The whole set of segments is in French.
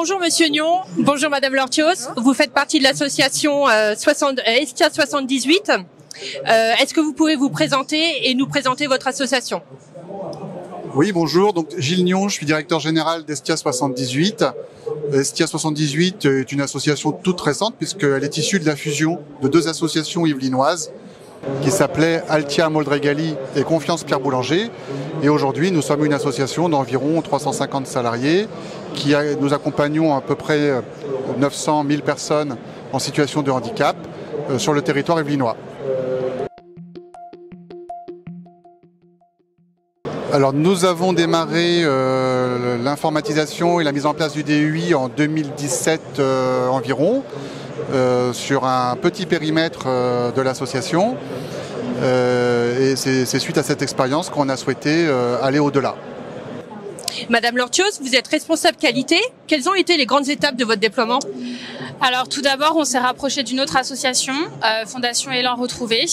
Bonjour Monsieur Nion, bonjour Madame Lortios, vous faites partie de l'association Estia 78. Est-ce que vous pouvez vous présenter et nous présenter votre association? Oui, bonjour, donc Gilles Nion, je suis directeur général d'Estia 78. Estia 78 est une association toute récente puisqu'elle est issue de la fusion de deux associations yvelinoises qui s'appelaient Altia Moldregali et Confiance Pierre Boulanger. Et aujourd'hui, nous sommes une association d'environ 350 salariés nous accompagnons à peu près 900 000 personnes en situation de handicap sur le territoire yvelinois. Alors nous avons démarré l'informatisation et la mise en place du DUI en 2017 environ, sur un petit périmètre de l'association. Et c'est suite à cette expérience qu'on a souhaité aller au-delà. Madame Lortios, vous êtes responsable qualité. Quelles ont été les grandes étapes de votre déploiement? Alors tout d'abord, on s'est rapproché d'une autre association, Fondation Élan Retrouvé,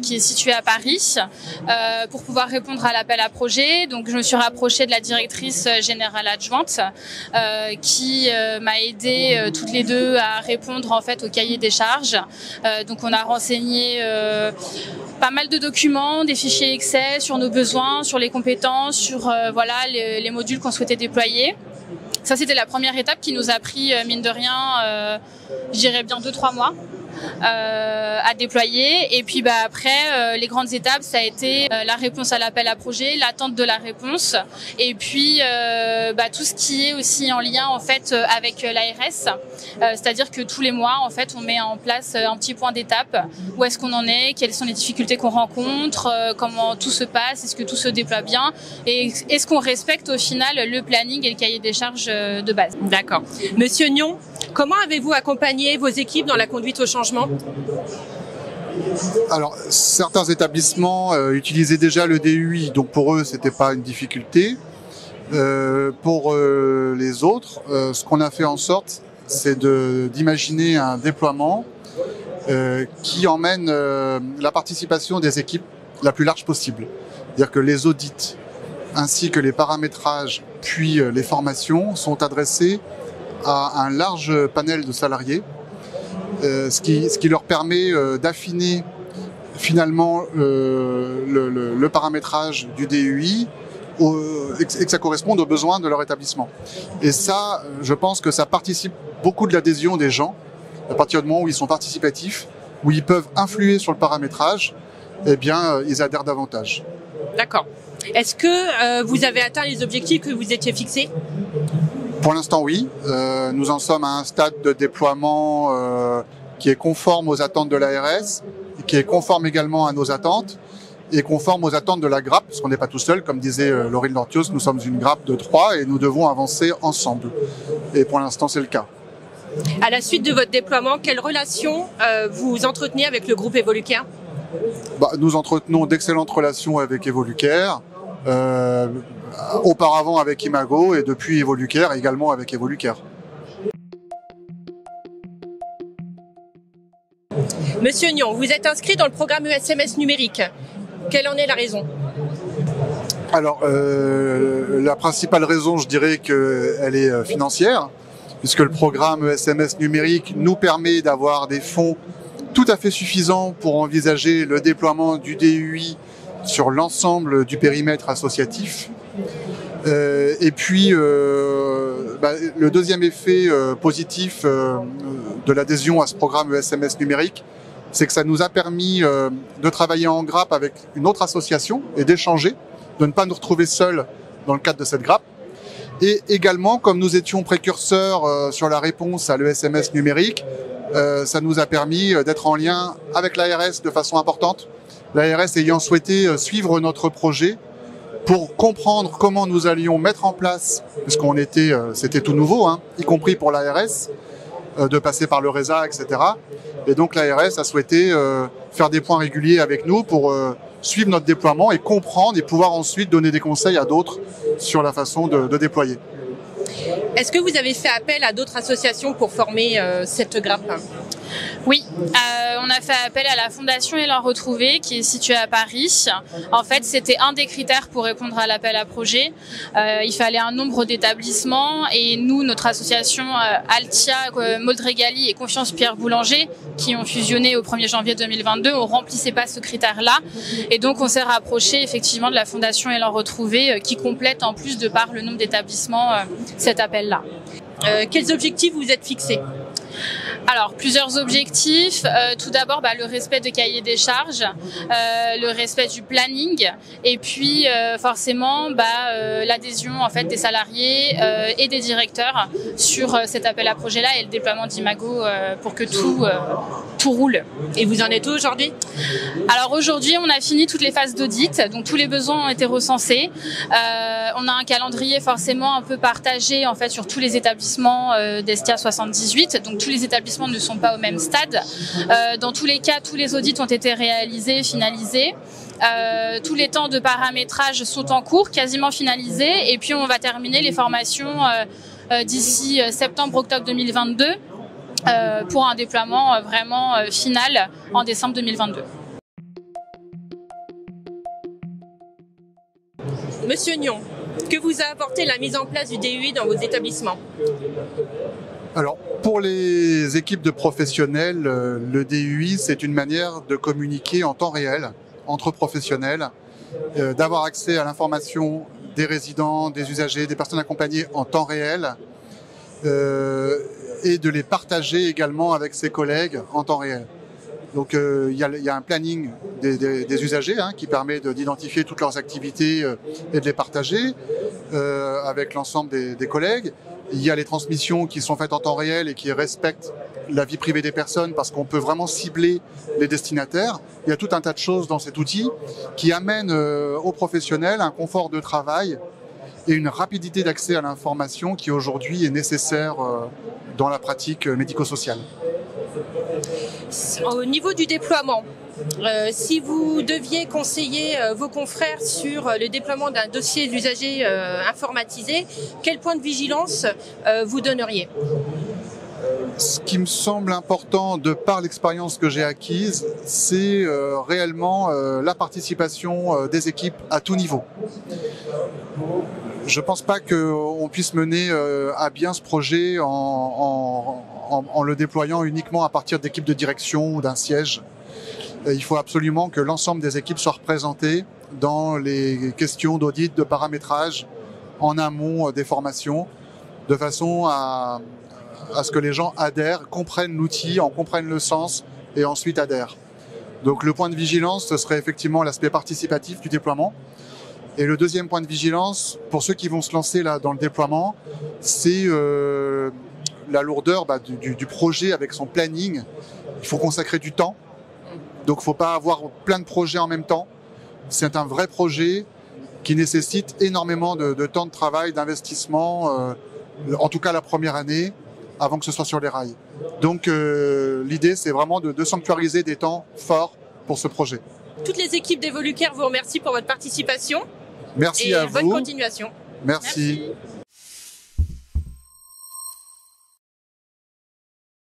qui est située à Paris, pour pouvoir répondre à l'appel à projet. Donc je me suis rapprochée de la directrice générale adjointe, qui m'a aidé toutes les deux à répondre en fait au cahier des charges. Donc on a renseigné pas mal de documents, des fichiers Excel sur nos besoins, sur les compétences, sur voilà les modules qu'on souhaitait déployer. Ça, c'était la première étape qui nous a pris, mine de rien, je dirais bien 2-3 mois à déployer. Et puis après, les grandes étapes, ça a été la réponse à l'appel à projet, l'attente de la réponse, et puis tout ce qui est aussi en lien en fait avec l'ARS. C'est-à-dire que tous les mois, en fait, on met en place un petit point d'étape. Où est-ce qu'on en est? Quelles sont les difficultés qu'on rencontre? Comment tout se passe? Est-ce que tout se déploie bien? Et est-ce qu'on respecte au final le planning et le cahier des charges de base? D'accord. Monsieur Nion, comment avez-vous accompagné vos équipes dans la conduite au changement? Alors, certains établissements utilisaient déjà le DUI, donc pour eux, c'était pas une difficulté. Pour les autres, ce qu'on a fait en sorte, c'est d'imaginer un déploiement qui emmène la participation des équipes la plus large possible. C'est-à-dire que les audits, ainsi que les paramétrages, puis les formations, sont adressés à un large panel de salariés, ce qui leur permet d'affiner finalement le paramétrage du DUI et que ça corresponde aux besoins de leur établissement. Et ça, je pense que ça participe beaucoup de l'adhésion des gens, à partir du moment où ils sont participatifs, où ils peuvent influer sur le paramétrage, eh bien, ils adhèrent davantage. D'accord. Est-ce que vous avez atteint les objectifs que vous étiez fixés? Pour l'instant, oui. Nous en sommes à un stade de déploiement qui est conforme aux attentes de l'ARS, qui est conforme également à nos attentes, et conforme aux attentes de la grappe, parce qu'on n'est pas tout seul, comme disait Laurine Lortios, nous sommes une grappe de 3 et nous devons avancer ensemble. Et pour l'instant, c'est le cas. À la suite de votre déploiement, quelles relations vous entretenez avec le groupe Evolucare? Nous entretenons d'excellentes relations avec Evolucare, auparavant avec Imago et depuis Evolucare, également avec Evolucare. Monsieur Nion, vous êtes inscrit dans le programme ESMS numérique. Quelle en est la raison? Alors, la principale raison, je dirais qu'elle est financière, puisque le programme ESMS numérique nous permet d'avoir des fonds tout à fait suffisants pour envisager le déploiement du DUI sur l'ensemble du périmètre associatif. Et puis, le deuxième effet positif de l'adhésion à ce programme ESMS numérique, c'est que ça nous a permis de travailler en grappe avec une autre association et d'échanger, de ne pas nous retrouver seuls dans le cadre de cette grappe. Et également, comme nous étions précurseurs sur la réponse à l'ESMS numérique, ça nous a permis d'être en lien avec l'ARS de façon importante. L'ARS ayant souhaité suivre notre projet pour comprendre comment nous allions mettre en place, puisqu'on était, c'était tout nouveau, y compris pour l'ARS, de passer par le RESA, etc. Et donc l'ARS a souhaité faire des points réguliers avec nous pour suivre notre déploiement et comprendre et pouvoir ensuite donner des conseils à d'autres sur la façon de déployer. Est-ce que vous avez fait appel à d'autres associations pour former cette grappe? Oui, on a fait appel à la Fondation Élan Retrouvé qui est située à Paris. En fait, c'était un des critères pour répondre à l'appel à projet. Il fallait un nombre d'établissements et nous, notre association Altia, Moldregali et Confiance Pierre Boulanger, qui ont fusionné au 1er janvier 2022, on remplissait pas ce critère-là. Et donc, on s'est rapproché effectivement de la Fondation Élan Retrouvé qui complète en plus de par le nombre d'établissements cet appel-là. Quels objectifs vous êtes fixés ? Alors, plusieurs objectifs. Tout d'abord, le respect de cahier des charges, le respect du planning, et puis forcément l'adhésion en fait des salariés et des directeurs sur cet appel à projet-là et le déploiement d'Imago pour que tout roule. Et vous en êtes où aujourd'hui ? Alors aujourd'hui, on a fini toutes les phases d'audit, donc tous les besoins ont été recensés. On a un calendrier forcément un peu partagé en fait sur tous les établissements d'Estia 78, donc tous les établissements ne sont pas au même stade. Dans tous les cas, tous les audits ont été réalisés, finalisés. Tous les temps de paramétrage sont en cours, quasiment finalisés, et puis on va terminer les formations d'ici septembre-octobre 2022 pour un déploiement vraiment final en décembre 2022. Monsieur Nion, que vous a apporté la mise en place du DUI dans vos établissements ? Alors, pour les équipes de professionnels, le DUI, c'est une manière de communiquer en temps réel entre professionnels, d'avoir accès à l'information des résidents, des usagers, des personnes accompagnées en temps réel, et de les partager également avec ses collègues en temps réel. Donc il y a un planning des usagers qui permet d'identifier toutes leurs activités et de les partager avec l'ensemble des collègues. Il y a les transmissions qui sont faites en temps réel et qui respectent la vie privée des personnes parce qu'on peut vraiment cibler les destinataires. Il y a tout un tas de choses dans cet outil qui amènent aux professionnels un confort de travail et une rapidité d'accès à l'information qui aujourd'hui est nécessaire dans la pratique médico-sociale. Au niveau du déploiement, si vous deviez conseiller vos confrères sur le déploiement d'un dossier d'usager informatisé, quel point de vigilance vous donneriez ? Ce qui me semble important, de par l'expérience que j'ai acquise, c'est réellement la participation des équipes à tout niveau. Je ne pense pas qu'on puisse mener à bien ce projet en le déployant uniquement à partir d'équipes de direction ou d'un siège. Il faut absolument que l'ensemble des équipes soient représentées dans les questions d'audit, de paramétrage, en amont des formations, de façon à ce que les gens adhèrent, comprennent l'outil, en comprennent le sens et ensuite adhèrent. Donc le point de vigilance, ce serait effectivement l'aspect participatif du déploiement. Et le deuxième point de vigilance, pour ceux qui vont se lancer là dans le déploiement, c'est la lourdeur du projet avec son planning. Il faut consacrer du temps. Donc il ne faut pas avoir plein de projets en même temps. C'est un vrai projet qui nécessite énormément de temps de travail, d'investissement, en tout cas la première année, avant que ce soit sur les rails. Donc l'idée, c'est vraiment de sanctuariser des temps forts pour ce projet. Toutes les équipes d'Evolucare vous remercient pour votre participation. Merci à vous. Bonne continuation. Merci.